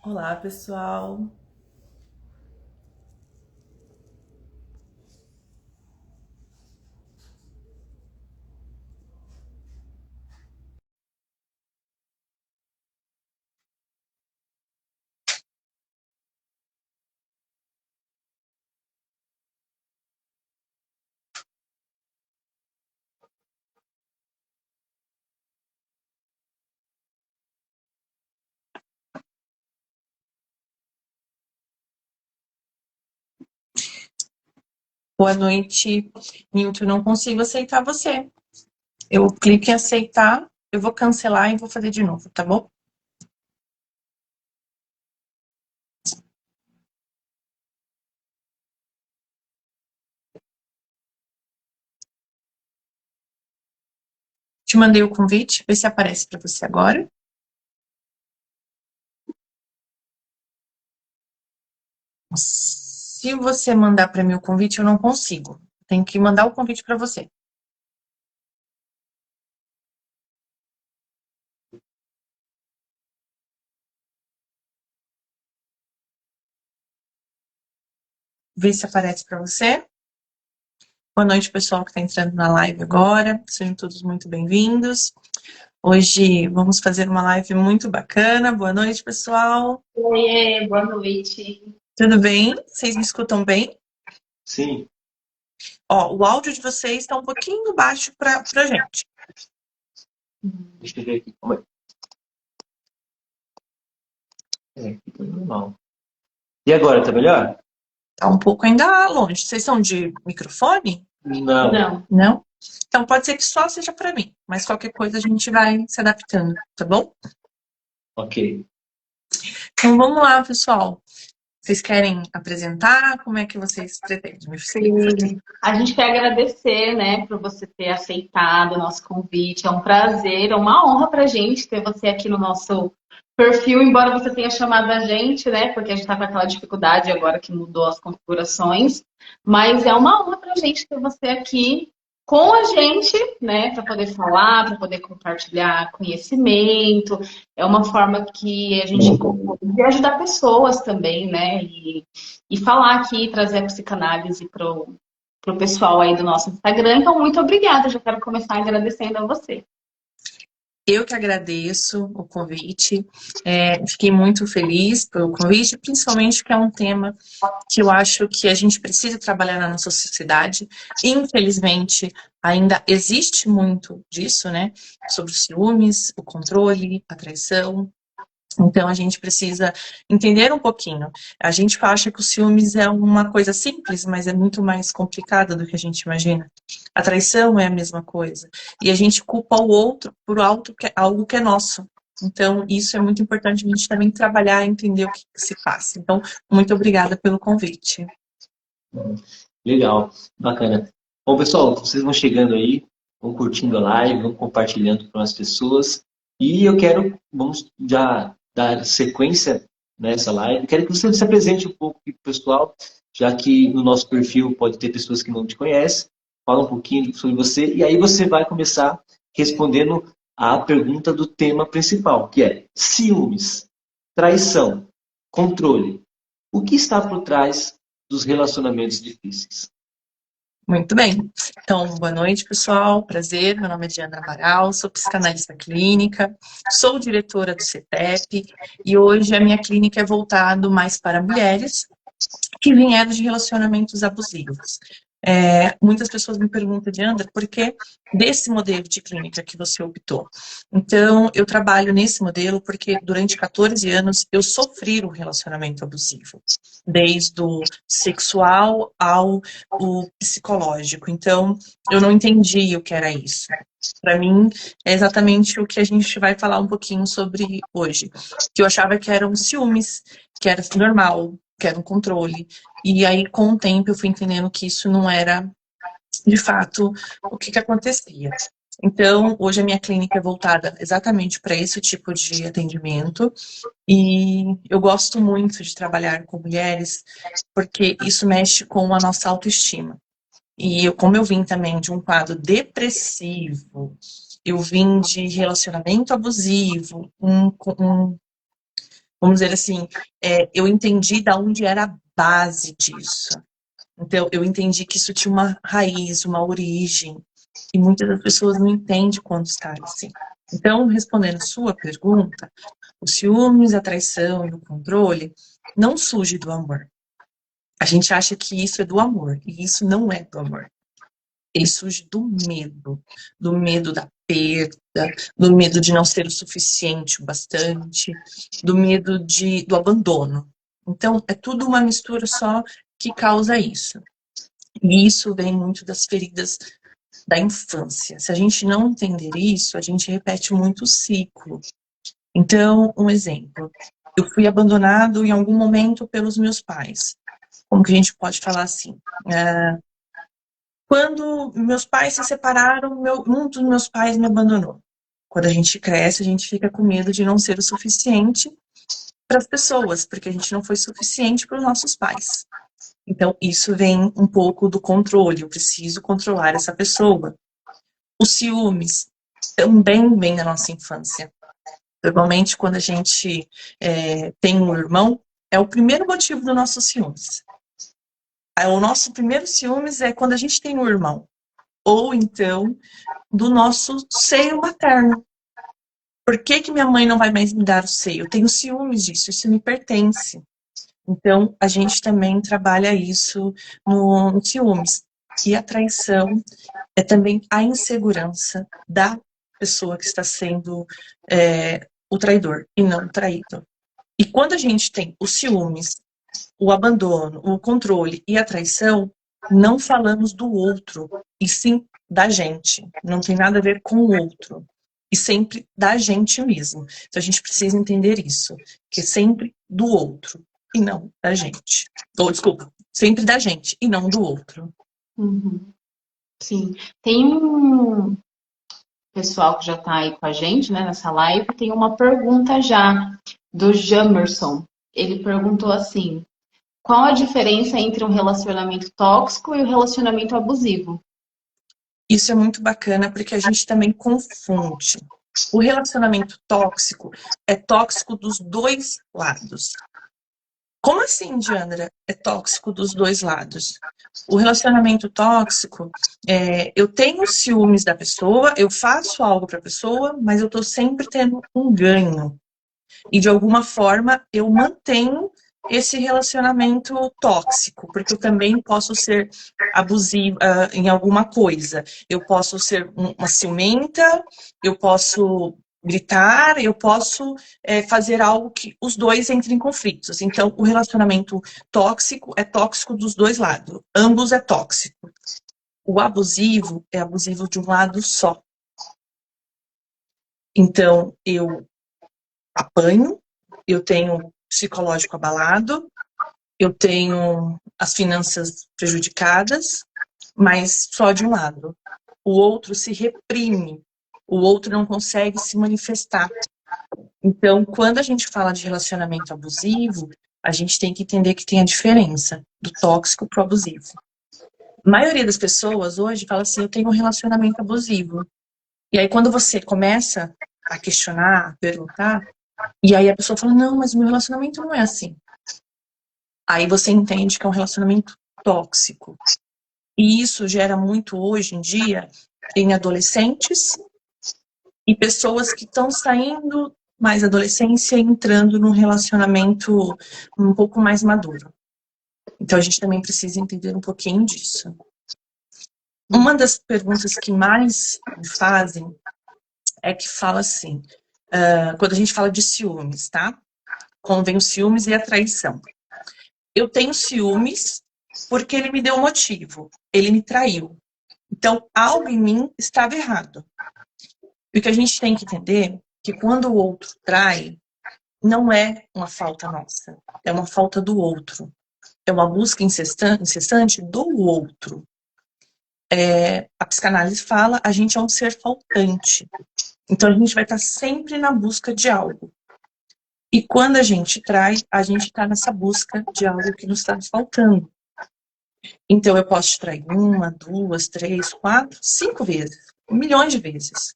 Olá, pessoal. Boa noite, Nilton. Não consigo aceitar você. Eu clico em aceitar, eu vou cancelar e vou fazer de novo, tá bom? Te mandei o convite, vê se aparece para você agora. Se você mandar para mim o convite, eu não consigo. Tem que mandar o convite para você. Vê se aparece para você. Boa noite, pessoal que está entrando na live agora. Sejam todos muito bem-vindos. Hoje vamos fazer uma live muito bacana. Boa noite, pessoal. Oiê, boa noite. Tudo bem? Vocês me escutam bem? Sim. Ó, o áudio de vocês está um pouquinho baixo para gente. Deixa eu ver aqui. Calma aí. Aqui tá normal. E agora, tá melhor? Tá um pouco ainda longe. Vocês são de microfone? Não. Não. Não? Então pode ser que só seja para mim, mas qualquer coisa a gente vai se adaptando, tá bom? Ok. Então vamos lá, pessoal. Vocês querem apresentar? Como é que vocês pretendem? Me explica. Sim. A gente quer agradecer, né, por você ter aceitado o nosso convite. É um prazer, é uma honra para a gente ter você aqui no nosso perfil, embora você tenha chamado a gente, né, porque a gente está com aquela dificuldade agora que mudou as configurações. Mas é uma honra para a gente ter você aqui com a gente, né, para poder falar, para poder compartilhar conhecimento. É uma forma que a gente consegue ajudar pessoas também, né, e falar aqui, trazer a psicanálise para o pessoal aí do nosso Instagram. Então, muito obrigada. Já quero começar agradecendo a você. Eu que agradeço o convite. Fiquei muito feliz pelo convite, principalmente que é um tema que eu acho que a gente precisa trabalhar na nossa sociedade. Infelizmente, ainda existe muito disso, né? Sobre os ciúmes, o controle, a traição. Então, a gente precisa entender um pouquinho. A gente acha que o ciúmes é uma coisa simples, mas é muito mais complicada do que a gente imagina. A traição é a mesma coisa. E a gente culpa o outro por algo que é nosso. Então, isso é muito importante a gente também trabalhar e entender o que se passa. Então, muito obrigada pelo convite. Legal. Bacana. Bom, pessoal, vocês vão chegando aí, vão curtindo a live, vão compartilhando com as pessoas. E vamos já dar sequência nessa live. Quero que você se apresente um pouco aqui pro pessoal, já que no nosso perfil pode ter pessoas que não te conhecem. Fala um pouquinho sobre você e aí você vai começar respondendo a pergunta do tema principal, que é ciúmes, traição, controle. O que está por trás dos relacionamentos difíceis? Muito bem. Então, boa noite, pessoal. Prazer. Meu nome é Diana Amaral, sou psicanalista clínica, sou diretora do CETEP e hoje a minha clínica é voltada mais para mulheres que vieram de relacionamentos abusivos. Muitas pessoas me perguntam, Diandra, por que desse modelo de clínica que você optou? Então, eu trabalho nesse modelo porque durante 14 anos eu sofri um relacionamento abusivo, desde o sexual ao o psicológico. Então, eu não entendi o que era isso. Para mim, é exatamente o que a gente vai falar um pouquinho sobre hoje. Que eu achava que eram ciúmes, que era normal, que era um controle. E aí, com o tempo, eu fui entendendo que isso não era, de fato, o que acontecia. Então, hoje a minha clínica é voltada exatamente para esse tipo de atendimento. E eu gosto muito de trabalhar com mulheres, porque isso mexe com a nossa autoestima. E como eu vim também de um quadro depressivo, eu vim de relacionamento abusivo, vamos dizer assim, eu entendi da onde era a base disso. Então, eu entendi que isso tinha uma raiz, uma origem, e muitas das pessoas não entendem quando está assim. Então, respondendo a sua pergunta, os ciúmes, a traição e o controle não surge do amor. A gente acha que isso é do amor, e isso não é do amor. Ele surge do medo da perda, do medo de não ser o suficiente, o bastante, do medo do abandono. Então, é tudo uma mistura só que causa isso. E isso vem muito das feridas da infância. Se a gente não entender isso, a gente repete muito o ciclo. Então, um exemplo. Eu fui abandonado em algum momento pelos meus pais. Como que a gente pode falar assim? Quando meus pais se separaram, um dos meus pais me abandonou. Quando a gente cresce, a gente fica com medo de não ser o suficiente para as pessoas, porque a gente não foi suficiente para os nossos pais. Então, isso vem um pouco do controle, eu preciso controlar essa pessoa. Os ciúmes também vem da nossa infância. Normalmente, quando a gente tem um irmão, é o primeiro motivo do nosso ciúmes. O nosso primeiro ciúmes é quando a gente tem um irmão. Ou então, do nosso seio materno. Por que minha mãe não vai mais me dar o seio? Eu tenho ciúmes disso, isso me pertence. Então, a gente também trabalha isso no ciúmes. E a traição é também a insegurança da pessoa que está sendo o traidor e não o traído. E quando a gente tem os ciúmes, o abandono, o controle e a traição, não falamos do outro, e sim da gente. Não tem nada a ver com o outro. E sempre da gente mesmo. Então a gente precisa entender isso, que é sempre do outro e não da gente. Ou, desculpa, sempre da gente e não do outro. Uhum. Sim. Tem um pessoal que já está aí com a gente, né, nessa live, tem uma pergunta já do Jamerson. Ele perguntou assim: qual a diferença entre um relacionamento tóxico e um relacionamento abusivo? Isso é muito bacana porque a gente também confunde. O relacionamento tóxico é tóxico dos dois lados. Como assim, Diandra? É tóxico dos dois lados. O relacionamento tóxico, eu tenho ciúmes da pessoa, eu faço algo para a pessoa, mas eu estou sempre tendo um ganho. E de alguma forma eu mantenho esse relacionamento tóxico, porque eu também posso ser abusiva em alguma coisa. Eu posso ser uma ciumenta, eu posso gritar, eu posso fazer algo que os dois entrem em conflitos. Então, o relacionamento tóxico é tóxico dos dois lados. Ambos é tóxico. O abusivo é abusivo de um lado só. Então, eu apanho, eu tenho psicológico abalado, eu tenho as finanças prejudicadas, mas só de um lado. O outro se reprime, o outro não consegue se manifestar. Então, quando a gente fala de relacionamento abusivo, a gente tem que entender que tem a diferença do tóxico pro abusivo. A maioria das pessoas hoje fala assim, eu tenho um relacionamento abusivo. E aí, quando você começa a questionar, a perguntar, e aí a pessoa fala, não, mas o meu relacionamento não é assim. Aí você entende que é um relacionamento tóxico. E isso gera muito hoje em dia em adolescentes e pessoas que estão saindo mais da adolescência e entrando num relacionamento um pouco mais maduro. Então a gente também precisa entender um pouquinho disso. Uma das perguntas que mais me fazem é que fala assim, quando a gente fala de ciúmes, tá? Como vem os ciúmes e a traição. Eu tenho ciúmes porque ele me deu um motivo, ele me traiu. Então, algo em mim estava errado. E o que a gente tem que entender é que quando o outro trai, não é uma falta nossa, é uma falta do outro. É uma busca incessante do outro. A psicanálise fala, a gente é um ser faltante. Então, a gente vai estar sempre na busca de algo. E quando a gente trai, a gente está nessa busca de algo que nos está faltando. Então, eu posso te trair 1, 2, 3, 4, 5 vezes, milhões de vezes.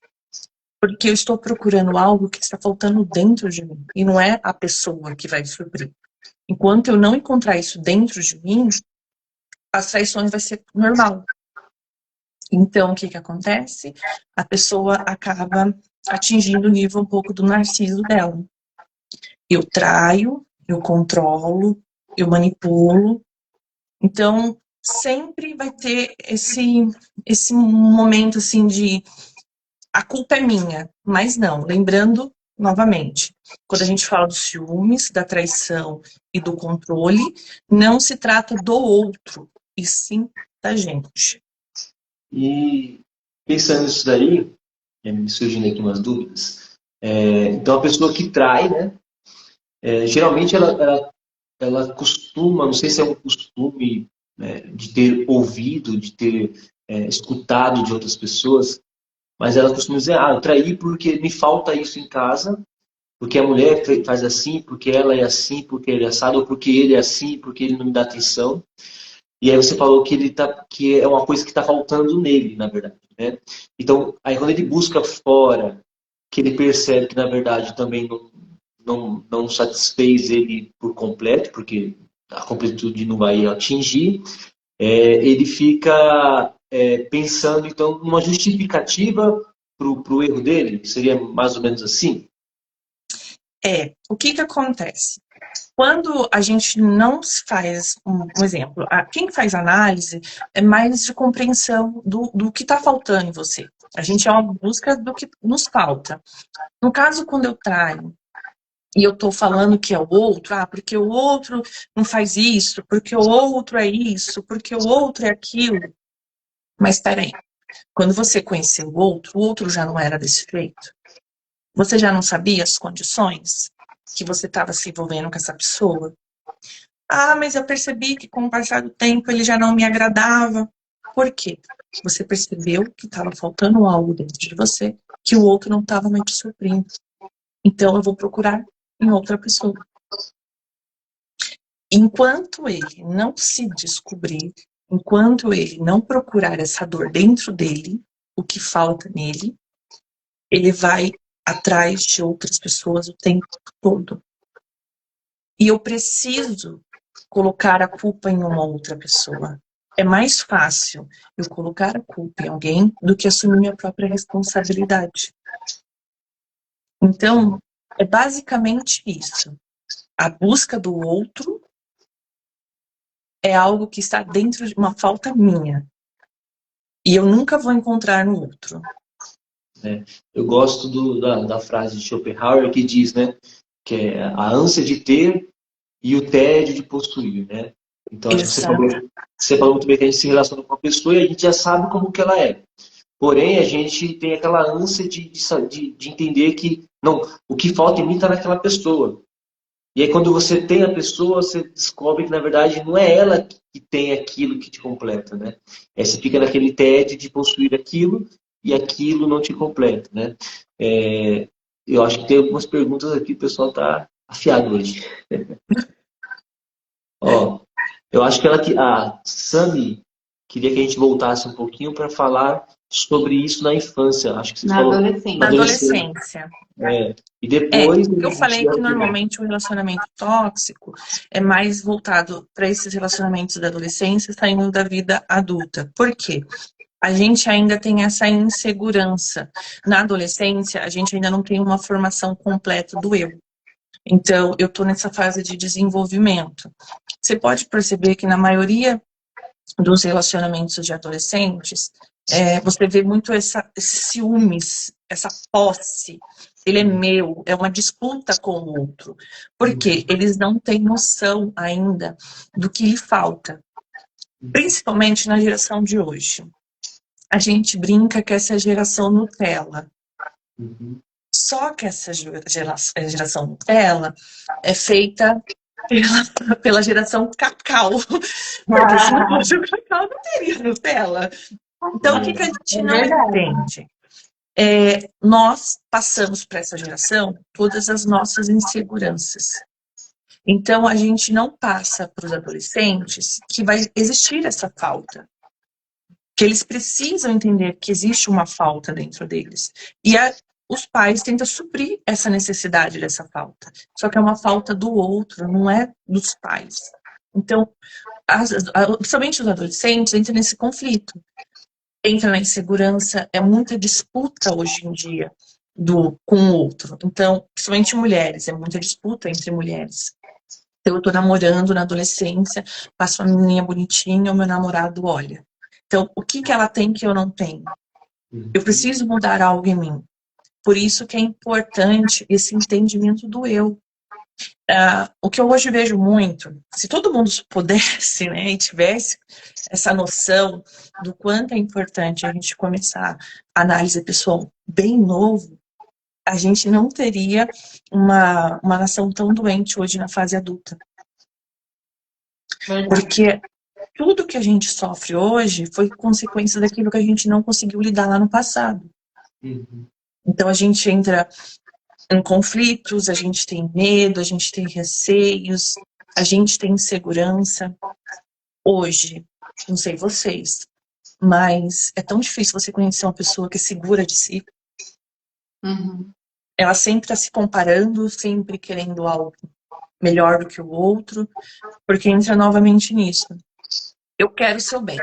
Porque eu estou procurando algo que está faltando dentro de mim. E não é a pessoa que vai suprir. Enquanto eu não encontrar isso dentro de mim, as traições vai ser normal. Então, o que que acontece? A pessoa acaba atingindo o nível um pouco do narciso dela. Eu traio, eu controlo, eu manipulo. Então, sempre vai ter esse momento assim de a culpa é minha, mas não. Lembrando, novamente, quando a gente fala dos ciúmes, da traição e do controle, não se trata do outro, e sim da gente. E pensando nisso daí, me surgindo aqui umas dúvidas. Então, a pessoa que trai, né? Geralmente ela costuma, não sei se é um costume, né, de ter ouvido, de ter escutado de outras pessoas, mas ela costuma dizer, eu traí porque me falta isso em casa, porque a mulher faz assim, porque ela é assim, porque ele é assado, ou porque ele é assim, porque ele não me dá atenção. E aí você falou que é uma coisa que está faltando nele, na verdade, né? Então, aí quando ele busca fora, que ele percebe que, na verdade, também não satisfez ele por completo, porque a completude não vai atingir, ele fica pensando, então, numa justificativa para o erro dele, seria mais ou menos assim? O que que acontece? Quando a gente não se faz, um exemplo, quem faz análise é mais de compreensão do que está faltando em você. A gente é uma busca do que nos falta. No caso, quando eu traio e eu estou falando que é o outro, porque o outro não faz isso, porque o outro é isso, porque o outro é aquilo. Mas espera aí, quando você conheceu o outro já não era desse jeito? Você já não sabia as condições que você estava se envolvendo com essa pessoa? Mas eu percebi que com o passar do tempo ele já não me agradava. Por quê? Você percebeu que estava faltando algo dentro de você, que o outro não estava mais te suprindo. Então eu vou procurar em outra pessoa. Enquanto ele não se descobrir, enquanto ele não procurar essa dor dentro dele, o que falta nele, ele vai atrás de outras pessoas o tempo todo. E eu preciso colocar a culpa em uma outra pessoa. É mais fácil eu colocar a culpa em alguém do que assumir minha própria responsabilidade. Então, é basicamente isso. A busca do outro é algo que está dentro de uma falta minha. E eu nunca vou encontrar no outro. Eu gosto da frase de Schopenhauer que diz, né, que é a ânsia de ter e o tédio de possuir, né? Então, acho que você falou muito bem que a gente se relaciona com uma pessoa e a gente já sabe como que ela é. Porém, a gente tem aquela ânsia de entender que não, o que falta em mim está naquela pessoa. E aí, quando você tem a pessoa, você descobre que, na verdade, não é ela que tem aquilo que te completa, né? Você fica naquele tédio de possuir aquilo e aquilo não te completa, né? Eu acho que tem algumas perguntas aqui, o pessoal está afiado hoje. Ó, eu acho que a Sami queria que a gente voltasse um pouquinho para falar sobre isso na infância. Acho que você falou adolescência. Na adolescência. E depois. Eu falei que normalmente o relacionamento tóxico é mais voltado para esses relacionamentos da adolescência saindo da vida adulta. Por quê? A gente ainda tem essa insegurança. Na adolescência, a gente ainda não tem uma formação completa do eu. Então, eu estou nessa fase de desenvolvimento. Você pode perceber que na maioria dos relacionamentos de adolescentes, você vê muito esses ciúmes, essa posse. Ele é meu, é uma disputa com o outro. Porque eles não têm noção ainda do que lhe falta. Principalmente na geração de hoje. A gente brinca que essa é a geração Nutella. Só que essa geração Nutella é feita pela geração Cacau. Porque se não fosse o Cacau, não teria Nutella. Então, o que a gente não entende? Nós passamos para essa geração todas as nossas inseguranças. Então, a gente não passa para os adolescentes que vai existir essa falta. Que eles precisam entender que existe uma falta dentro deles. E os pais tentam suprir essa necessidade dessa falta. Só que é uma falta do outro, não é dos pais. Então, principalmente os adolescentes entram nesse conflito. Entra na insegurança, é muita disputa hoje em dia com o outro. Então, principalmente mulheres, é muita disputa entre mulheres. Então, eu tô namorando na adolescência, passo uma menininha bonitinha, o meu namorado olha. Então, o que ela tem que eu não tenho? Eu preciso mudar algo em mim. Por isso que é importante esse entendimento do eu. O que eu hoje vejo muito, se todo mundo pudesse, né, e tivesse essa noção do quanto é importante a gente começar a análise pessoal bem novo, a gente não teria uma nação tão doente hoje na fase adulta. Porque tudo que a gente sofre hoje foi consequência daquilo que a gente não conseguiu lidar lá no passado. Então a gente entra em conflitos, a gente tem medo, a gente tem receios, a gente tem insegurança. Hoje, não sei vocês, mas é tão difícil você conhecer uma pessoa que é segura de si. Ela sempre está se comparando, sempre querendo algo melhor do que o outro, porque entra novamente nisso. Eu quero o seu bem,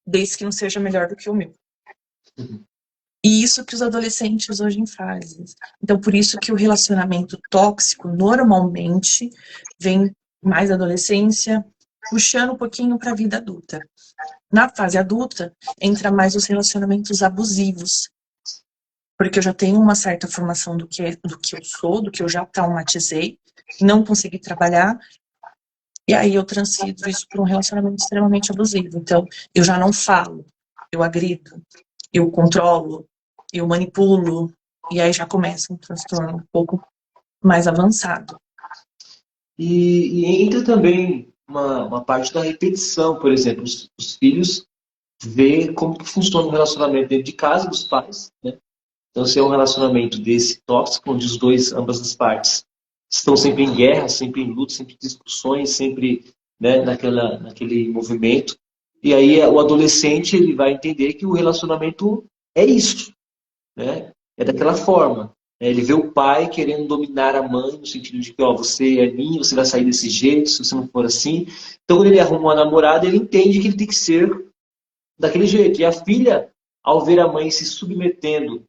desde que não seja melhor do que o meu. E isso que os adolescentes hoje fazem. Então, por isso que o relacionamento tóxico, normalmente, vem mais da adolescência, puxando um pouquinho para a vida adulta. Na fase adulta, entra mais os relacionamentos abusivos. Porque eu já tenho uma certa formação do que eu sou, do que eu já traumatizei, não consegui trabalhar, e aí eu transfiro isso para um relacionamento extremamente abusivo. Então, eu já não falo, eu agrido, eu controlo, eu manipulo, e aí já começa um transtorno um pouco mais avançado. E entra também uma parte da repetição, por exemplo, os filhos ver como que funciona o relacionamento dentro de casa dos pais, né? Então, se é um relacionamento desse tóxico, onde ambas as partes estão sempre em guerra, sempre em luta, sempre em discussões, sempre, né, naquele movimento. E aí o adolescente ele vai entender que o relacionamento é isso, né? É daquela forma. Ele vê o pai querendo dominar a mãe, no sentido de que, ó, você é minha, você vai sair desse jeito, se você não for assim. Então, quando ele arruma uma namorada, ele entende que ele tem que ser daquele jeito. E a filha, ao ver a mãe se submetendo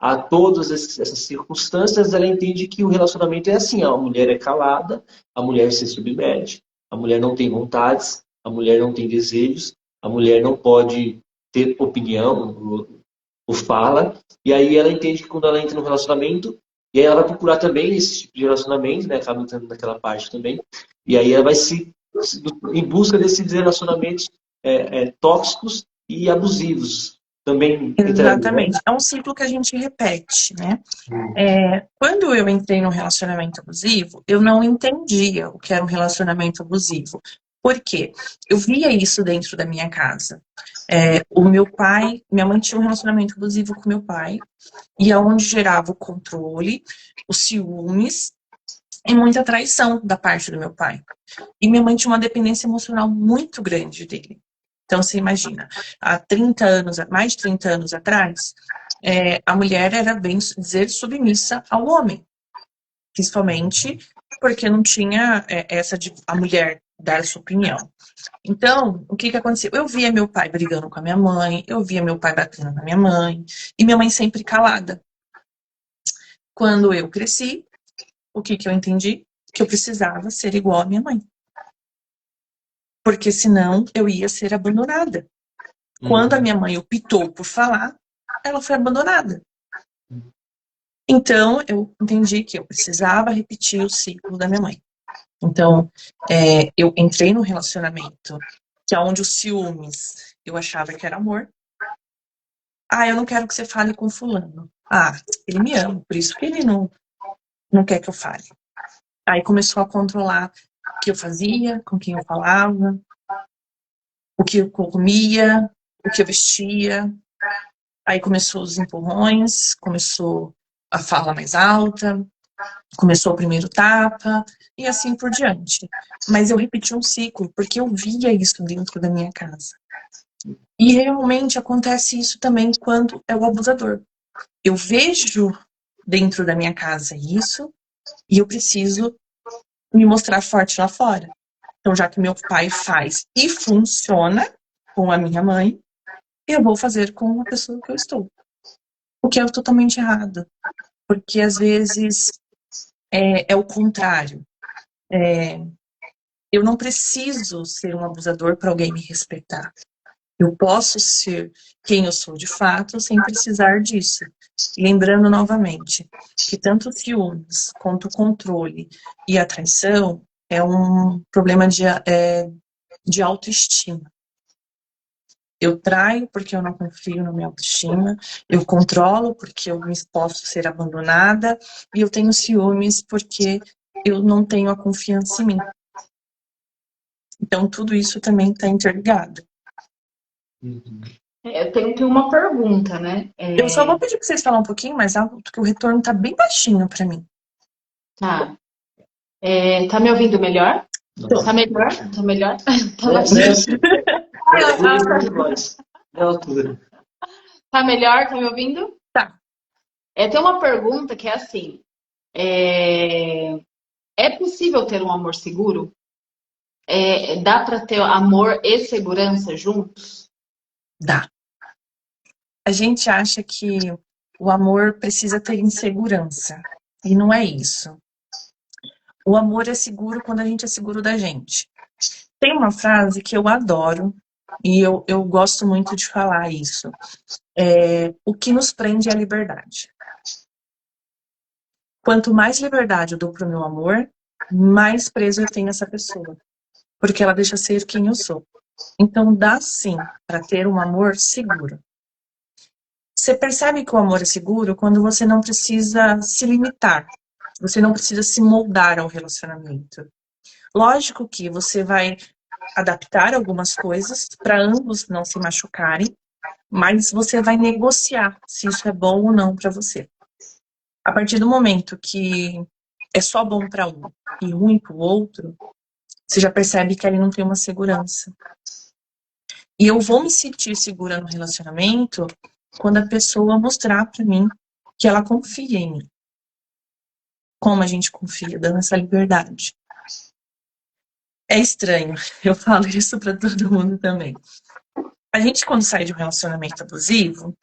a todas essas circunstâncias, ela entende que o relacionamento é assim: a mulher é calada, a mulher se submete, a mulher não tem vontades, a mulher não tem desejos, a mulher não pode ter opinião ou fala, e aí ela entende que quando ela entra no relacionamento, e aí ela vai procurar também esse tipo de relacionamento, né, acaba entrando naquela parte também, e aí ela vai em busca desses relacionamentos tóxicos e abusivos. Também Exatamente. É um ciclo que a gente repete, né? Quando eu entrei no relacionamento abusivo, eu não entendia o que era um relacionamento abusivo. Por quê? Eu via isso dentro da minha casa. Minha mãe tinha um relacionamento abusivo com meu pai, e aonde gerava o controle, os ciúmes e muita traição da parte do meu pai. E minha mãe tinha uma dependência emocional muito grande dele. Então, você imagina, há 30 anos, mais de 30 anos atrás, a mulher era, bem dizer, submissa ao homem. Principalmente porque não tinha essa de a mulher dar sua opinião. Então, o que aconteceu? Eu via meu pai brigando com a minha mãe, eu via meu pai batendo na minha mãe, e minha mãe sempre calada. Quando eu cresci, o que eu entendi? Que eu precisava ser igual à minha mãe. Porque senão eu ia ser abandonada. Quando a minha mãe optou por falar, ela foi abandonada. Então, eu entendi que eu precisava repetir o ciclo da minha mãe. Então, eu entrei no relacionamento que é onde os ciúmes eu achava que era amor. Eu não quero que você fale com fulano. Ele me ama, por isso que ele não quer que eu fale. Aí começou a controlar o que eu fazia, com quem eu falava, o que eu comia, o que eu vestia. Aí começou os empurrões, começou a fala mais alta, começou o primeiro tapa, e assim por diante. Mas eu repeti um ciclo, porque eu via isso dentro da minha casa. E realmente acontece isso também quando é o abusador. eu vejo dentro da minha casa isso e eu preciso me mostrar forte lá fora. Então, já que meu pai faz e funciona com a minha mãe, eu vou fazer com a pessoa que eu estou. O que é totalmente errado. Porque, às vezes, é o contrário. Eu não preciso ser um abusador para alguém me respeitar. Eu posso ser quem eu sou de fato sem precisar disso. E lembrando novamente que tanto o ciúmes quanto o controle e a traição é um problema de autoestima. Eu traio porque eu não confio na minha autoestima, eu controlo porque eu me posso ser abandonada e eu tenho ciúmes porque eu não tenho a confiança em mim. Então tudo isso também está interligado. Eu tenho que uma pergunta, né? Eu só vou pedir para vocês falar um pouquinho mais alto, porque o retorno tá bem baixinho para mim. Tá. Tá me ouvindo melhor? Não. Tá melhor? Tá melhor? Tá Tá melhor? Tá me ouvindo? Tá. Tem uma pergunta que é assim: é possível ter um amor seguro? Dá para ter amor e segurança juntos? Dá. A gente acha que o amor precisa ter insegurança. E não é isso. O amor é seguro quando a gente é seguro da gente. Tem uma frase que eu adoro, e eu gosto muito de falar isso. O que nos prende é a liberdade. Quanto mais liberdade eu dou pro meu amor, mais preso eu tenho essa pessoa. Porque ela deixa ser quem eu sou. Então dá sim para ter um amor seguro. Você percebe que o amor é seguro quando você não precisa se limitar. Você não precisa se moldar ao relacionamento. Lógico que você vai adaptar algumas coisas para ambos não se machucarem, mas você vai negociar se isso é bom ou não para você. A partir do momento que é só bom para um e ruim para o outro, você já percebe que ali não tem uma segurança. E eu vou me sentir segura no relacionamento quando a pessoa mostrar para mim que ela confia em mim. Como a gente confia, dando essa liberdade. É estranho, eu falo isso para todo mundo também. A gente, quando sai de um relacionamento abusivo,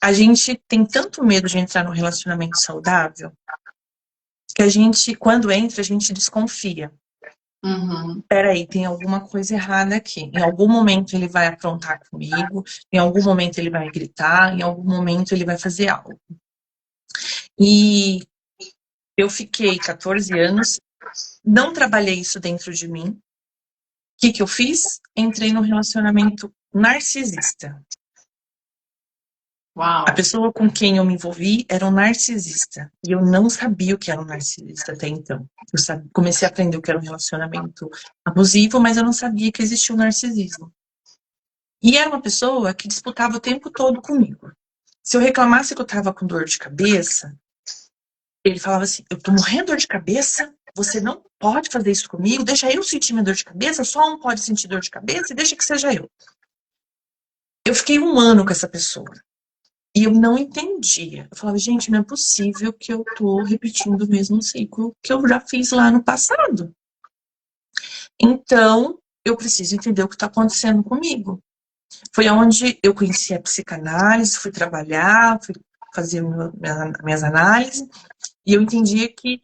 a gente tem tanto medo de entrar num relacionamento saudável que a gente, quando entra, a gente desconfia. Peraí, tem alguma coisa errada aqui. Em algum momento ele vai aprontar comigo, em algum momento ele vai gritar, em algum momento ele vai fazer algo. E eu fiquei 14 anos, não trabalhei isso dentro de mim. O que eu fiz? Entrei num relacionamento narcisista. Uau. A pessoa com quem eu me envolvi era um narcisista. E eu não sabia o que era um narcisista até então. Comecei a aprender o que era um relacionamento abusivo, mas eu não sabia que existia o narcisismo. E era uma pessoa que disputava o tempo todo comigo. Se eu reclamasse que eu estava com dor de cabeça, ele falava assim, eu tô morrendo de dor de cabeça, você não pode fazer isso comigo, deixa eu sentir minha dor de cabeça, só um pode sentir dor de cabeça e deixa que seja eu. Eu fiquei 1 ano com essa pessoa. E eu não entendia. Eu falava, gente, não é possível que eu tô repetindo o mesmo ciclo que eu já fiz lá no passado. Então, eu preciso entender o que está acontecendo comigo. Foi onde eu conheci a psicanálise, fui trabalhar, fui fazer minhas análises, e eu entendia que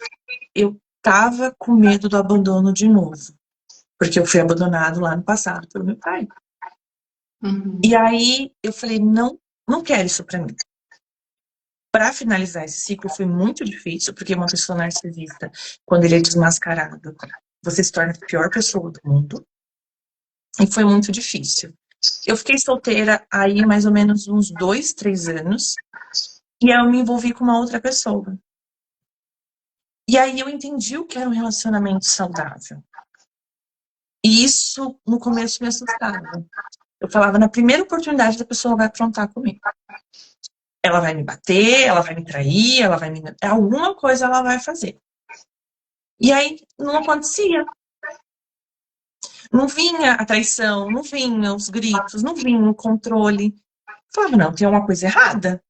eu estava com medo do abandono de novo. Porque eu fui abandonado lá no passado pelo meu pai. E aí, eu falei, não quero isso pra mim. Para finalizar esse ciclo foi muito difícil, porque uma pessoa narcisista, quando ele é desmascarado, você se torna a pior pessoa do mundo. E foi muito difícil. Eu fiquei solteira aí mais ou menos uns 2, 3 anos. E aí eu me envolvi com uma outra pessoa. E aí eu entendi o que era um relacionamento saudável. E isso, no começo, me assustava. Eu falava, na primeira oportunidade, a pessoa vai aprontar comigo. Ela vai me bater, ela vai me trair, ela vai me... Alguma coisa ela vai fazer. E aí, não acontecia. Não vinha a traição, não vinha os gritos, não vinha o controle. Eu falava, não, tem uma coisa errada.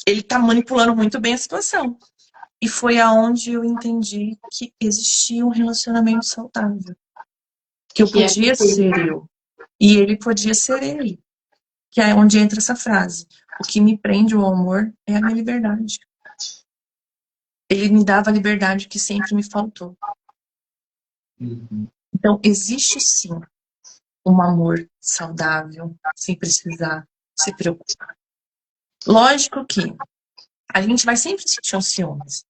ele tá manipulando muito bem a situação. E foi aonde eu entendi que existia um relacionamento saudável. Que eu podia ser eu. E ele podia ser ele. Que é onde entra essa frase. O que me prende ao amor é a minha liberdade. Ele me dava a liberdade que sempre me faltou. Então, existe sim um amor saudável, sem precisar se preocupar. Lógico que a gente vai sempre sentir um ciúmes.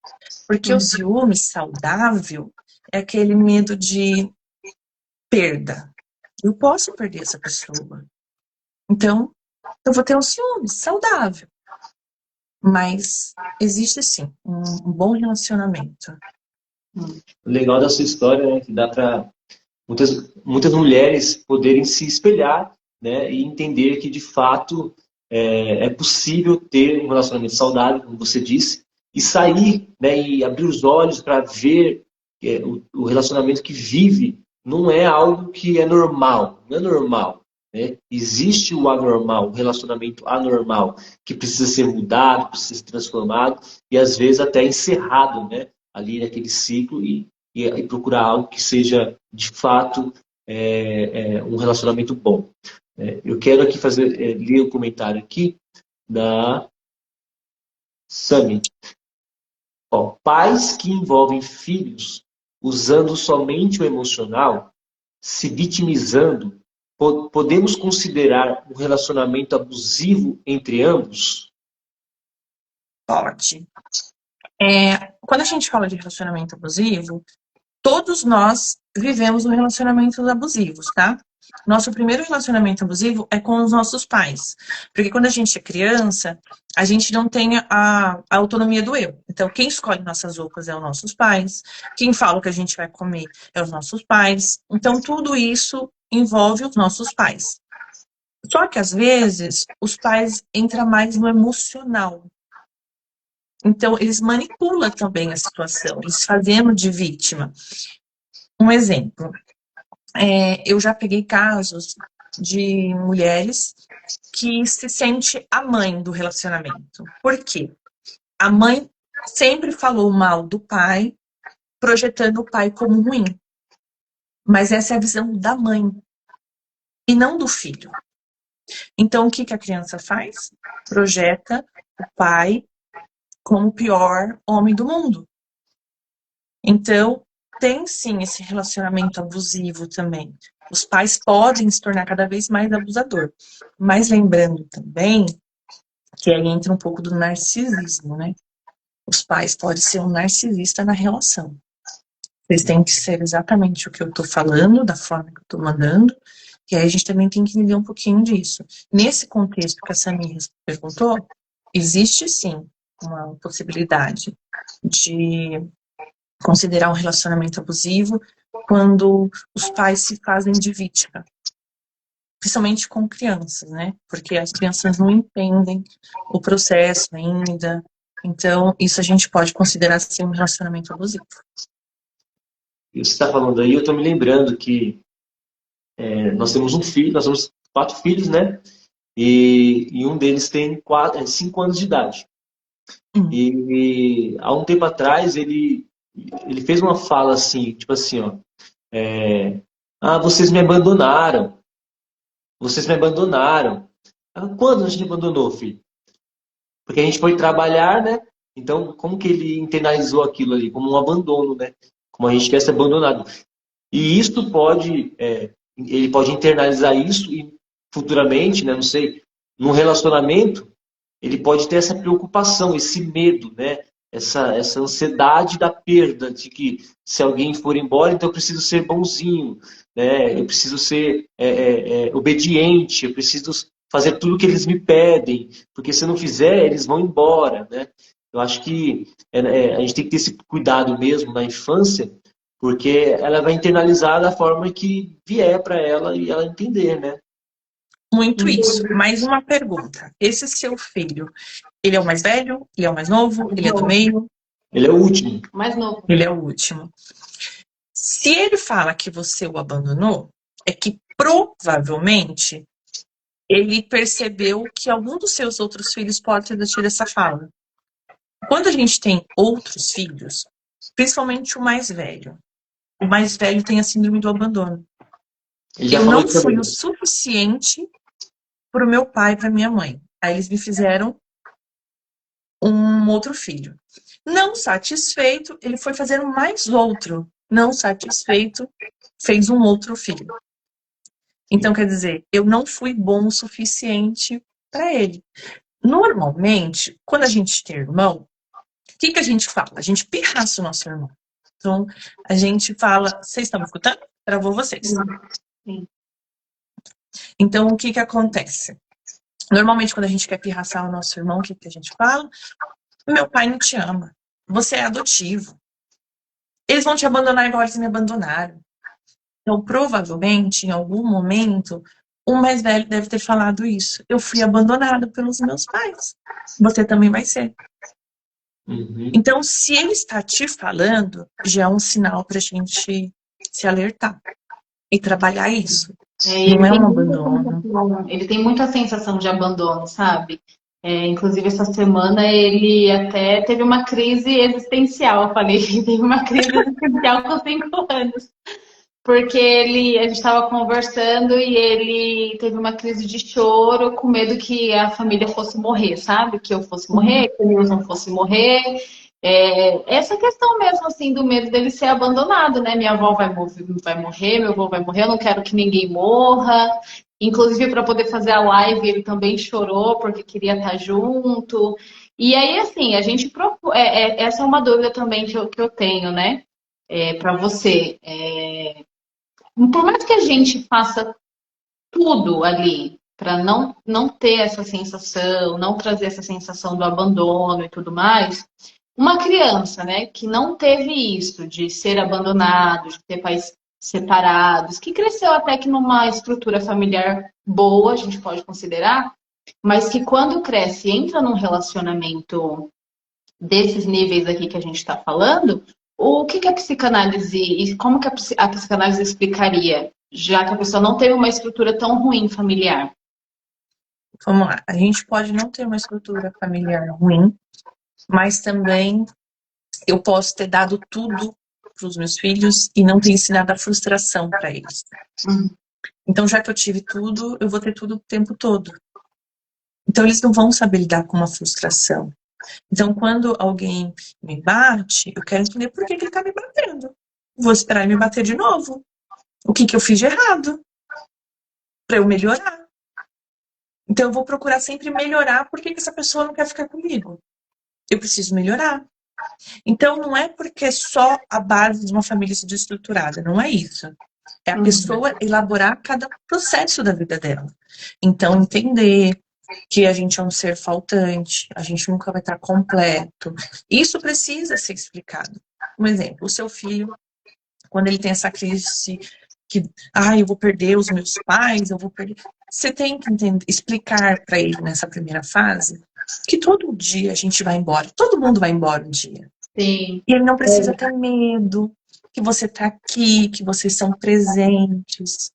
Porque o ciúme saudável é aquele medo de perda. Eu posso perder essa pessoa. Então, eu vou ter um ciúme saudável. Mas existe sim um bom relacionamento. O legal da sua história, né, que dá para muitas mulheres poderem se espelhar, né, e entender que, de fato, é possível ter um relacionamento saudável, como você disse, e sair, né, e abrir os olhos para ver o relacionamento que vive não é algo que é normal, não é normal. Né? Existe o anormal, o relacionamento anormal, que precisa ser mudado, precisa ser transformado e, às vezes, até encerrado, né, ali naquele ciclo e procurar algo que seja, de fato, um relacionamento bom. Eu quero aqui ler o comentário aqui da Sami. Ó, pais que envolvem filhos usando somente o emocional, se vitimizando, podemos considerar um relacionamento abusivo entre ambos? Pode. Quando a gente fala de relacionamento abusivo, todos nós vivemos relacionamentos abusivos, tá? Nosso primeiro relacionamento abusivo é com os nossos pais. Porque quando a gente é criança, a gente não tem a autonomia do eu. Então, quem escolhe nossas roupas é os nossos pais. Quem fala o que a gente vai comer é os nossos pais. Então, tudo isso envolve os nossos pais. Só que, às vezes, os pais entram mais no emocional. Então, eles manipulam também a situação, eles fazendo de vítima. Um exemplo, eu já peguei casos de mulheres que se sente a mãe do relacionamento. Por quê? A mãe sempre falou mal do pai, projetando o pai como ruim. Mas essa é a visão da mãe, e não do filho. Então, o que a criança faz? Projeta o pai como o pior homem do mundo. Então, tem sim esse relacionamento abusivo também. Os pais podem se tornar cada vez mais abusador. Mas lembrando também que aí entra um pouco do narcisismo, né? Os pais podem ser um narcisista na relação. Eles têm que ser exatamente o que eu estou falando, da forma que eu estou mandando, e aí a gente também tem que entender um pouquinho disso. Nesse contexto que a Samir perguntou, existe sim uma possibilidade de considerar um relacionamento abusivo quando os pais se fazem de vítima. Principalmente com crianças, né? Porque as crianças não entendem o processo ainda. Então, isso a gente pode considerar assim um relacionamento abusivo. E você está falando aí, eu estou me lembrando que nós temos um filho, nós temos 4 filhos, né? E um deles tem 5 anos de idade. E há um tempo atrás ele fez uma fala assim, tipo assim, ó, vocês me abandonaram. Vocês me abandonaram. Quando a gente abandonou, filho? Porque a gente foi trabalhar, né? Então, como que ele internalizou aquilo ali? Como um abandono, né? Como a gente quer ser abandonado. E isso pode, ele pode internalizar isso e futuramente, né? Não sei, num relacionamento, ele pode ter essa preocupação, esse medo, né? Essa ansiedade da perda, de que se alguém for embora, então eu preciso ser bonzinho, né? Eu preciso ser obediente, eu preciso fazer tudo o que eles me pedem, porque se eu não fizer, eles vão embora, né? Eu acho que a gente tem que ter esse cuidado mesmo na infância, porque ela vai internalizar da forma que vier para ela e ela entender, né? Muito isso. Mais uma pergunta. Esse seu filho, ele é o mais velho? Ele é o mais novo? Ele é do meio? Ele é o último. Mais novo. Ele é o último. Se ele fala que você o abandonou, é que provavelmente ele percebeu que algum dos seus outros filhos pode ter tido essa fala. Quando a gente tem outros filhos, principalmente o mais velho tem a síndrome do abandono. Eu não fui o suficiente para o meu pai e para minha mãe. Aí eles me fizeram um outro filho. Não satisfeito, ele foi fazer mais outro. Não satisfeito, fez um outro filho. Então, quer dizer, eu não fui bom o suficiente para ele. Normalmente, quando a gente tem irmão, o que a gente fala? A gente pirraça o nosso irmão. Então, a gente fala, vocês estão me escutando? Travou vocês. Sim. Então, o que acontece? Normalmente, quando a gente quer pirraçar o nosso irmão, o que a gente fala? Meu pai não te ama. Você é adotivo. Eles vão te abandonar igual eles me abandonaram. Então, provavelmente, em algum momento, o mais velho deve ter falado isso. Eu fui abandonado pelos meus pais. Você também vai ser. Uhum. Então, se ele está te falando, já é um sinal para a gente se alertar e trabalhar isso. Não é um abandono. Ele tem muita sensação de abandono, sabe? Inclusive, essa semana ele até teve uma crise existencial. Eu falei que teve uma crise existencial com 5 anos. Porque a gente estava conversando e ele teve uma crise de choro com medo que a família fosse morrer, sabe? Que eu fosse morrer, que o Nilson fosse morrer. Essa questão mesmo, assim, do medo dele ser abandonado, né? Minha avó vai morrer, meu avô vai morrer, eu não quero que ninguém morra. Inclusive, para poder fazer a live, ele também chorou porque queria estar junto. E aí, assim, a gente essa é uma dúvida também que eu tenho, né? Para você. Por mais que a gente faça tudo ali para não ter essa sensação, não trazer essa sensação do abandono e tudo mais, uma criança, né, que não teve isso de ser abandonado, de ter pais separados, que cresceu até que numa estrutura familiar boa, a gente pode considerar, mas que quando cresce entra num relacionamento desses níveis aqui que a gente está falando, o que a psicanálise e como que a psicanálise explicaria, já que a pessoa não teve uma estrutura tão ruim familiar? Vamos lá, a gente pode não ter uma estrutura familiar ruim, mas também eu posso ter dado tudo para os meus filhos e não ter ensinado a frustração para eles. Então, já que eu tive tudo, eu vou ter tudo o tempo todo. Então, eles não vão saber lidar com uma frustração. Então, quando alguém me bate, eu quero entender por que ele está me batendo. Vou esperar ele me bater de novo. O que eu fiz de errado? Para eu melhorar. Então, eu vou procurar sempre melhorar por que essa pessoa não quer ficar comigo. Eu preciso melhorar. Então, não é porque é só a base de uma família desestruturada. Não é isso. É a pessoa elaborar cada processo da vida dela. Então, entender que a gente é um ser faltante, a gente nunca vai estar completo. Isso precisa ser explicado. Um exemplo, o seu filho, quando ele tem essa crise que, eu vou perder os meus pais, eu vou perder... Você tem que explicar para ele nessa primeira fase que todo dia a gente vai embora, todo mundo vai embora um dia. Sim. E ele não precisa ter medo, que você está aqui, que vocês são presentes.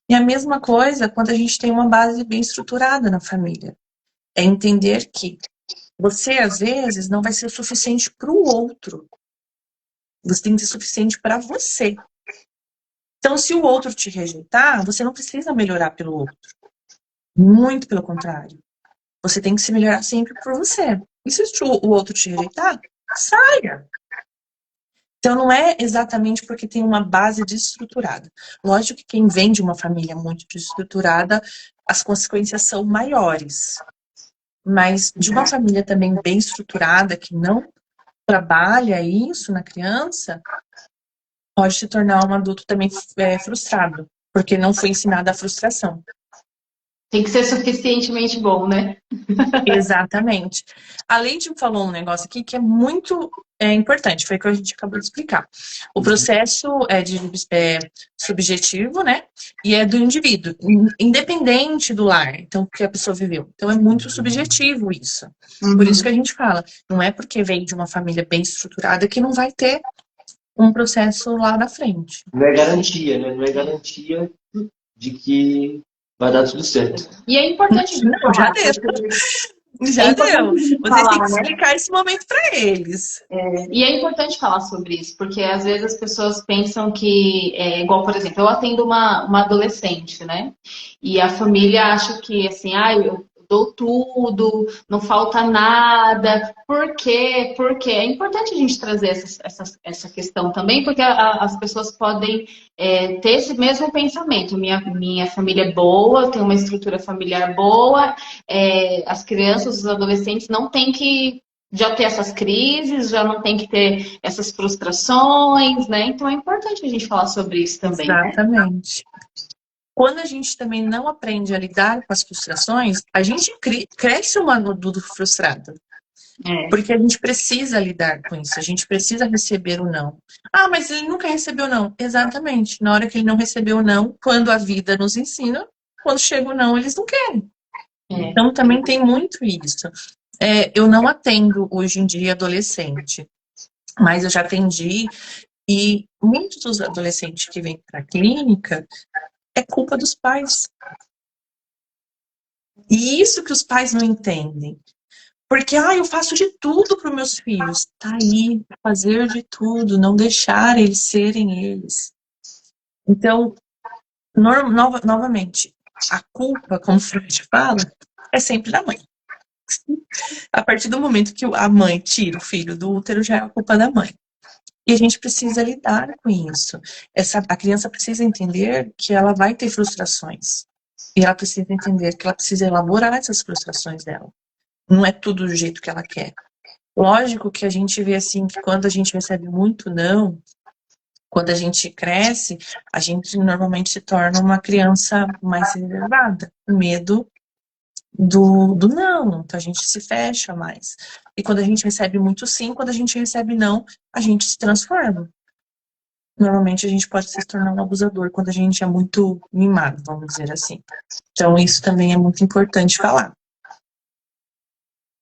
E a mesma coisa quando a gente tem uma base bem estruturada na família. É entender que você, às vezes, não vai ser suficiente para o outro. Você tem que ser suficiente para você. Então, se o outro te rejeitar, você não precisa melhorar pelo outro. Muito pelo contrário. Você tem que se melhorar sempre por você. E se o outro te rejeitar, saia. Então, não é exatamente porque tem uma base desestruturada. Lógico que quem vem de uma família muito desestruturada, as consequências são maiores. Mas de uma família também bem estruturada, que não trabalha isso na criança, pode se tornar um adulto também frustrado, porque não foi ensinada a frustração. Tem que ser suficientemente bom, né? Exatamente. A Leide falou um negócio aqui que é muito importante, foi o que a gente acabou de explicar. O processo é subjetivo, né? E é do indivíduo, independente do lar, então, que a pessoa viveu. Então, é muito subjetivo isso. Por isso que a gente fala, não é porque veio de uma família bem estruturada que não vai ter um processo lá na frente. Não é garantia, né? Não é garantia de que vai dar tudo certo. E é importante a gente Não, já falar deu. sobre- Já É importante deu. a gente Vocês têm falar, que né? explicar esse momento para eles. E é importante falar sobre isso, porque às vezes as pessoas pensam que, igual, por exemplo, eu atendo uma adolescente, né? E a família acha que, assim, eu dou tudo, não falta nada. Por quê? Porque é importante a gente trazer essa questão também, porque as pessoas podem ter esse mesmo pensamento. Minha família é boa, tem uma estrutura familiar boa, as crianças, os adolescentes não têm que já ter essas crises, já não tem que ter essas frustrações, né? Então é importante a gente falar sobre isso também, né? Exatamente. Quando a gente também não aprende a lidar com as frustrações, a gente cresce um adulto frustrado. Porque a gente precisa lidar com isso, a gente precisa receber o não. Ah, mas ele nunca recebeu não. Exatamente. Na hora que ele não recebeu o não, quando a vida nos ensina, quando chega o não, eles não querem. Então também tem muito isso. Eu não atendo hoje em dia adolescente, mas eu já atendi e muitos dos adolescentes que vêm para a clínica é culpa dos pais. E isso que os pais não entendem. Porque, eu faço de tudo para os meus filhos. Tá aí, fazer de tudo, não deixar eles serem eles. Então, novamente, a culpa, como Freud fala, é sempre da mãe. A partir do momento que a mãe tira o filho do útero, já é a culpa da mãe. E a gente precisa lidar com isso. A criança precisa entender que ela vai ter frustrações. E ela precisa entender que ela precisa elaborar essas frustrações dela. Não é tudo do jeito que ela quer. Lógico que a gente vê assim, que quando a gente recebe muito não, quando a gente cresce, a gente normalmente se torna uma criança mais reservada, com medo do não, então a gente se fecha mais. E quando a gente recebe muito sim, quando a gente recebe não, a gente se transforma. Normalmente a gente pode se tornar um abusador quando a gente é muito mimado, vamos dizer assim. Então isso também é muito importante falar.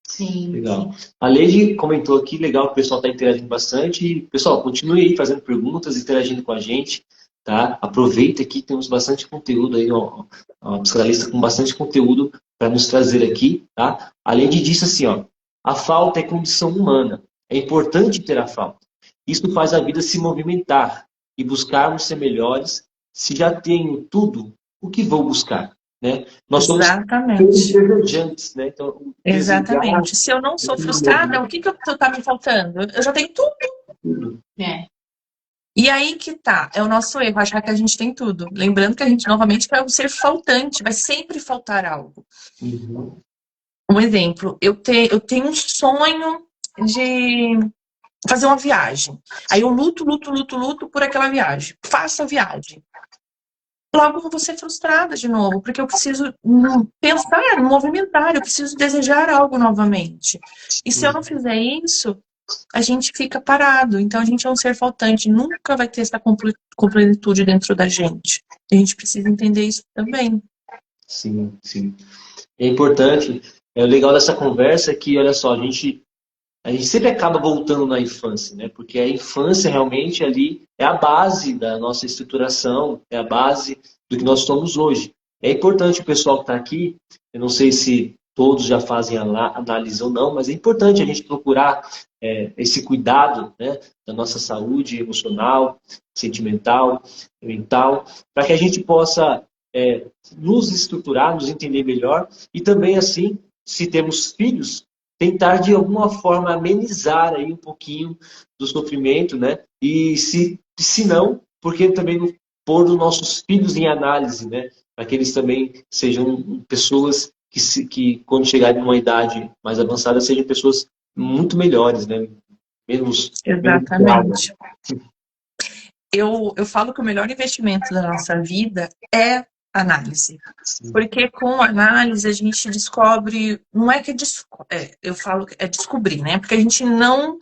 Sim. Legal. A Leide comentou aqui, legal, o pessoal está interagindo bastante. E, pessoal, continue aí fazendo perguntas, interagindo com a gente, tá? Aproveita que temos bastante conteúdo aí, ó, uma psicanalista com bastante conteúdo para nos trazer aqui, tá? A Leide disse assim, ó, a falta é condição humana. É importante ter a falta. Isso faz a vida se movimentar e buscarmos ser melhores. Se já tenho tudo, o que vou buscar? Né? Nós somos desejantes, né? Então, exatamente. Se eu não sou frustrada, o que está me faltando? Eu já tenho tudo. E aí que tá, é o nosso erro, achar que a gente tem tudo. Lembrando que a gente, novamente, é um ser faltante, vai sempre faltar algo. Um exemplo, eu tenho um sonho de fazer uma viagem. Aí eu luto por aquela viagem. Faço a viagem. Logo eu vou ser frustrada de novo, porque eu preciso pensar, movimentar, eu preciso desejar algo novamente. E se eu não fizer isso, a gente fica parado. Então a gente é um ser faltante, nunca vai ter essa completude dentro da gente. A gente precisa entender isso também. Sim, sim. É importante. O legal dessa conversa é que, olha só, a gente sempre acaba voltando na infância, né? Porque a infância realmente ali é a base da nossa estruturação, é a base do que nós somos hoje. É importante o pessoal que está aqui, eu não sei se todos já fazem análise ou não, mas é importante a gente procurar esse cuidado, né, da nossa saúde emocional, sentimental, mental, para que a gente possa nos estruturar, nos entender melhor e também, assim, se temos filhos, tentar de alguma forma amenizar aí um pouquinho do sofrimento, né? E se não, porque também não pôr os nossos filhos em análise, né? Para que eles também sejam pessoas que quando chegarem numa idade mais avançada, sejam pessoas muito melhores, né? Exatamente. Eu falo que o melhor investimento da nossa vida é análise. Porque com análise a gente descobre, não é que eu falo que é descobrir, né? Porque a gente não.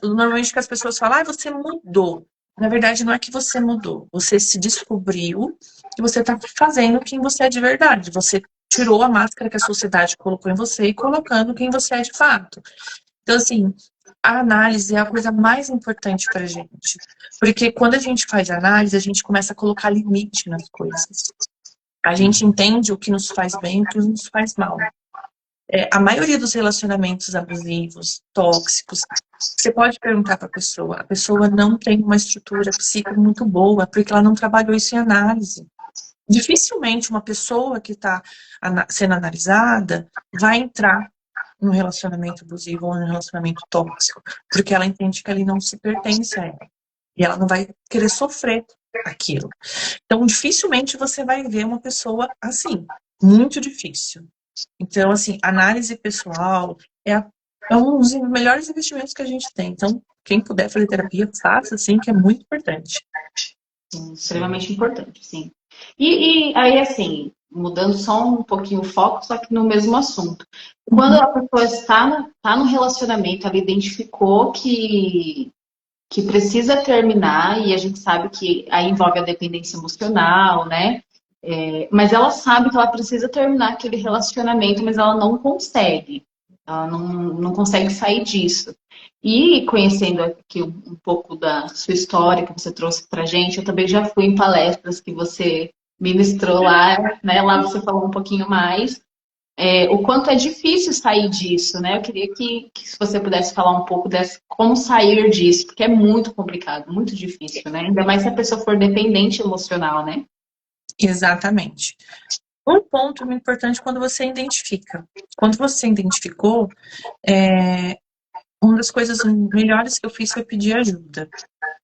Normalmente que as pessoas falam, você mudou. Na verdade, não é que você mudou. Você se descobriu que você está fazendo quem você é de verdade. Você tirou a máscara que a sociedade colocou em você e colocando quem você é de fato. Então, assim, a análise é a coisa mais importante para a gente. Porque quando a gente faz análise, a gente começa a colocar limite nas coisas. A gente entende o que nos faz bem e o que nos faz mal. A maioria dos relacionamentos abusivos, tóxicos, você pode perguntar para a pessoa não tem uma estrutura psíquica muito boa, porque ela não trabalhou isso em análise. Dificilmente uma pessoa que está sendo analisada vai entrar num relacionamento abusivo ou num relacionamento tóxico, porque ela entende que ali não se pertence a ela. E ela não vai querer sofrer aquilo. Então, dificilmente você vai ver uma pessoa assim. Muito difícil. Então, assim, análise pessoal é um dos melhores investimentos que a gente tem. Então, quem puder fazer terapia, faça, assim, que é muito importante. Sim, extremamente importante, sim. E aí, assim, mudando só um pouquinho o foco, só que no mesmo assunto. Quando a pessoa está no relacionamento, ela identificou que precisa terminar, e a gente sabe que aí envolve a dependência emocional, né? Mas ela sabe que ela precisa terminar aquele relacionamento, mas ela não consegue. Ela não consegue sair disso. E conhecendo aqui um pouco da sua história que você trouxe pra gente, eu também já fui em palestras que você ministrou lá, né? Lá você falou um pouquinho mais. O quanto é difícil sair disso, né? Eu queria que se você pudesse falar um pouco dessa, como sair disso, porque é muito complicado, muito difícil, né? Ainda mais se a pessoa for dependente emocional, né? Exatamente. Um ponto muito importante quando você identifica. Quando você identificou, uma das coisas melhores que eu fiz foi pedir ajuda.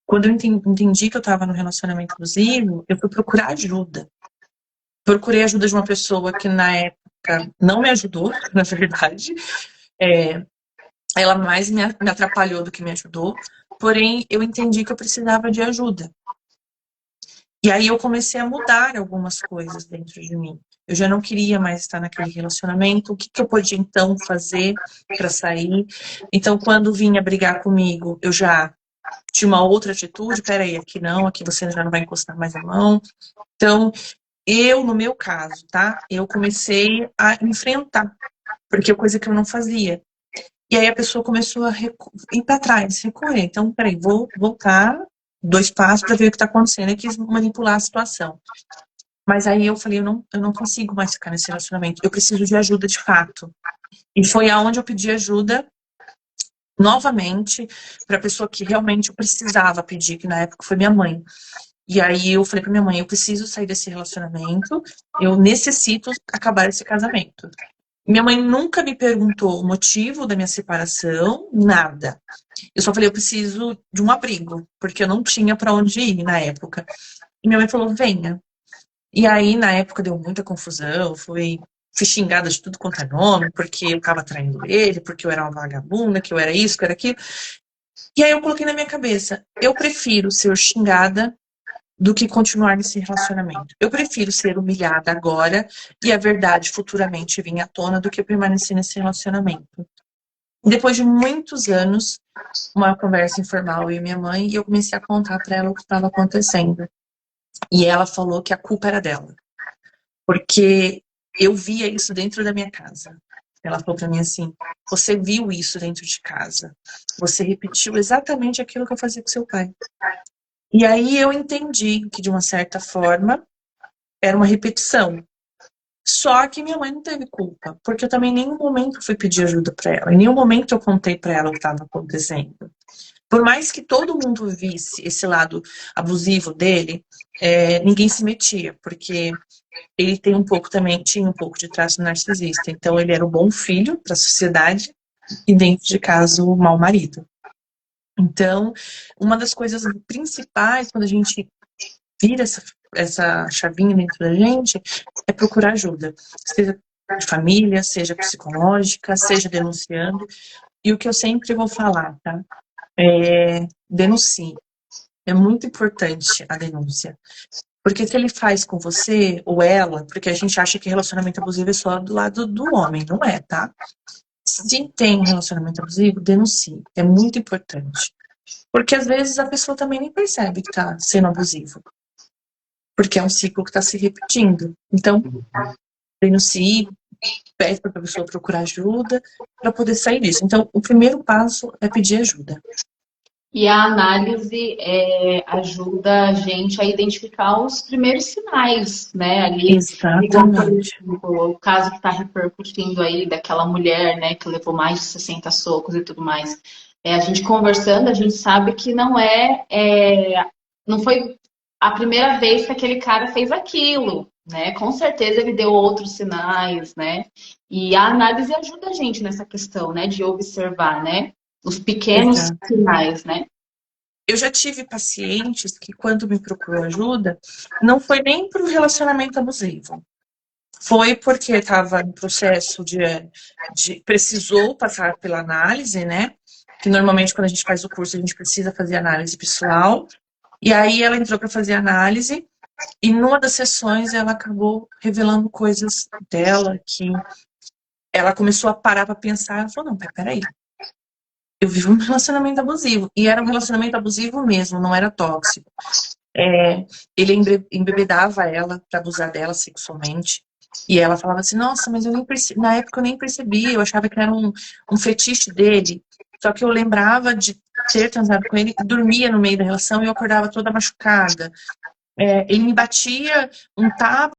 Quando eu entendi que eu estava no relacionamento abusivo, eu fui procurar ajuda. Procurei ajuda de uma pessoa que na época não me ajudou, na verdade. Ela mais me atrapalhou do que me ajudou. Porém, eu entendi que eu precisava de ajuda. E aí eu comecei a mudar algumas coisas dentro de mim. Eu já não queria mais estar naquele relacionamento. O que eu podia então fazer para sair? Então, quando vinha brigar comigo, eu já tinha uma outra atitude. Peraí, aqui não, aqui você já não vai encostar mais a mão. Então, no meu caso, tá? Eu comecei a enfrentar, porque é coisa que eu não fazia. E aí a pessoa começou a ir para trás, recorrer. Então, peraí, vou voltar 2 passos para ver o que está acontecendo e quis manipular a situação. Mas aí eu falei, eu não consigo mais ficar nesse relacionamento. Eu preciso de ajuda de fato. E foi aonde eu pedi ajuda novamente para a pessoa que realmente eu precisava pedir, que na época foi minha mãe. E aí eu falei para minha mãe, eu preciso sair desse relacionamento, eu necessito acabar esse casamento. Minha mãe nunca me perguntou o motivo da minha separação, nada. Eu só falei, eu preciso de um abrigo, porque eu não tinha para onde ir na época. E minha mãe falou, venha. E aí, na época, deu muita confusão, fui xingada de tudo quanto é nome, porque eu estava traindo ele, porque eu era uma vagabunda, que eu era isso, que eu era aquilo. E aí eu coloquei na minha cabeça, eu prefiro ser xingada do que continuar nesse relacionamento. Eu prefiro ser humilhada agora e a verdade futuramente vir à tona do que permanecer nesse relacionamento. Depois de muitos anos, uma conversa informal eu e minha mãe, e eu comecei a contar para ela o que estava acontecendo. E ela falou que a culpa era dela, porque eu via isso dentro da minha casa. Ela falou para mim assim, você viu isso dentro de casa, você repetiu exatamente aquilo que eu fazia com seu pai. E aí eu entendi que, de uma certa forma, era uma repetição. Só que minha mãe não teve culpa, porque eu também em nenhum momento fui pedir ajuda para ela, em nenhum momento eu contei para ela o que estava acontecendo. Por mais que todo mundo visse esse lado abusivo dele, ninguém se metia, porque ele tem tinha um pouco de traço narcisista. Então ele era o bom filho para a sociedade e, dentro de casa, o mau marido. Então, uma das coisas principais quando a gente vira essa chavinha dentro da gente é procurar ajuda, seja de família, seja psicológica, seja denunciando. E o que eu sempre vou falar, tá? Denuncie. É muito importante a denúncia. Porque se ele faz com você, ou ela, porque a gente acha que relacionamento abusivo é só do lado do homem, não é, tá? Se tem um relacionamento abusivo, denuncie. É muito importante. Porque às vezes a pessoa também nem percebe que tá sendo abusivo. Porque é um ciclo que está se repetindo. Então, denuncie, pede para a pessoa procurar ajuda para poder sair disso. Então, o primeiro passo é pedir ajuda. E a análise ajuda a gente a identificar os primeiros sinais, né? Ali, igual, por Exatamente. exemplo, o caso que está repercutindo aí daquela mulher, né, que levou mais de 60 socos e tudo mais. A gente conversando, a gente sabe que não foi a primeira vez que aquele cara fez aquilo, né? Com certeza ele deu outros sinais, né? E a análise ajuda a gente nessa questão, né, de observar, né? Os pequenos Exato. sinais, né? Eu já tive pacientes que, quando me procurou ajuda, não foi nem para o relacionamento abusivo. Foi porque estava no processo precisou passar pela análise, né? Que normalmente quando a gente faz o curso a gente precisa fazer análise pessoal. E aí ela entrou para fazer análise e numa das sessões ela acabou revelando coisas dela que ela começou a parar para pensar. Ela falou: não, peraí, eu vivo um relacionamento abusivo. E era um relacionamento abusivo mesmo, não era tóxico. Ele embebedava ela para abusar dela sexualmente. E ela falava assim: nossa, mas eu nem percebi. Na época eu nem percebi, eu achava que era um fetiche dele. Só que eu lembrava de ter transado com ele, dormia no meio da relação e eu acordava toda machucada. Ele me batia um tapa